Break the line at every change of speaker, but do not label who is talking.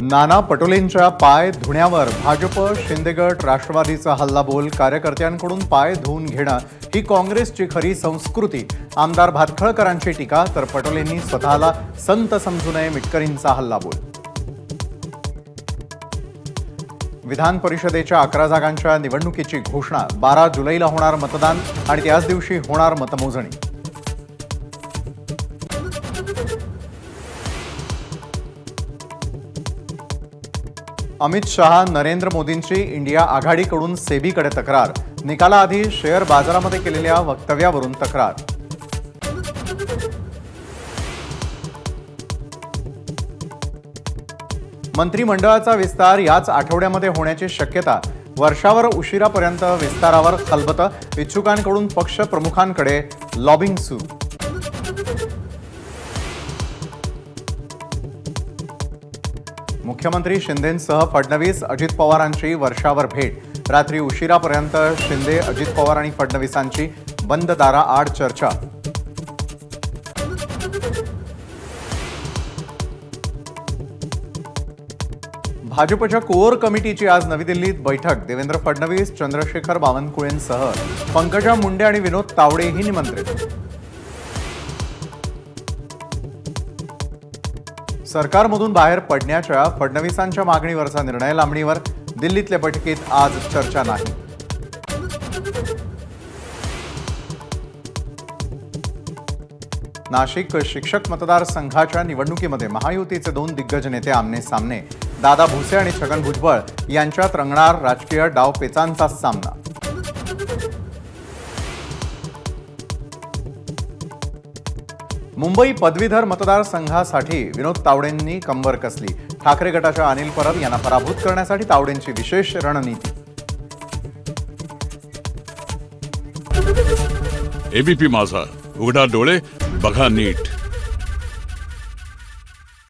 नाना पटोलेंच्या पाय धुण्यावर भाजप शिंदेगट राष्ट्रवादीचा हल्लाबोल। कार्यकर्त्यांकडून पाय धुवून घेणं ही काँग्रेसची खरी संस्कृती। आमदार भातखळकरांची टीका, तर पटोलेंनी स्वतःला संत समजू नये, मिटकरींचा हल्लाबोल। विधान परिषदेच्या 11 जागांच्या निवडणुकीची घोषणा। 12 जुलैला होणार मतदान आणि त्याच दिवशी होणार मतमोजणी। अमित शहा नरेंद्र मोदींची इंडिया आघाडीकडून सेबीकडे तक्रार। निकालाआधी शेअर बाजारामध्ये केलेल्या वक्तव्यावरून तक्रार। मंत्रिमंडळाचा विस्तार याच आठवड्यामध्ये होण्याची शक्यता। वर्षावर उशिरापर्यंत विस्तारावर खलबत। इच्छुकांकडून पक्ष प्रमुखांकडे लॉबिंग सुरू। मुख्यमंत्री शिंदेंसह फडणवीस अजित पवारांची वर्षावर भेट। रात्री उशिरापर्यंत शिंदे, अजित पवार आणि फडणवीसांची बंद दाराआड चर्चा। भाजपच्या कोर कमिटीची आज नवी दिल्लीत बैठक। देवेंद्र फडणवीस, चंद्रशेखर बावनकुळेंसह पंकजा मुंडे आणि विनोद तावडेही निमंत्रित। सरकारमधून बाहेर पडण्याच्या फडणवीसांच्या मागणीवरचा निर्णय लांबणीवर। दिल्लीतल्या बैठकीत आज चर्चा नाही। नाशिक शिक्षक मतदारसंघाच्या निवडणुकीमध्ये महायुतीचे 2 दिग्गज नेते आमने सामने। दादा भुसे आणि छगन भुजबळ यांच्यात रंगणार राजकीय डावपेचांचा सामना। मुंबई पदवीधर मतदारसंघासाठी विनोद तावडेंनी कंबर कसली। ठाकरे गटाच्या अनिल परब यांना पराभूत करण्यासाठी तावडेंची विशेष रणनीती।
एबीपी माझा, उघडा डोळे बघा नीट।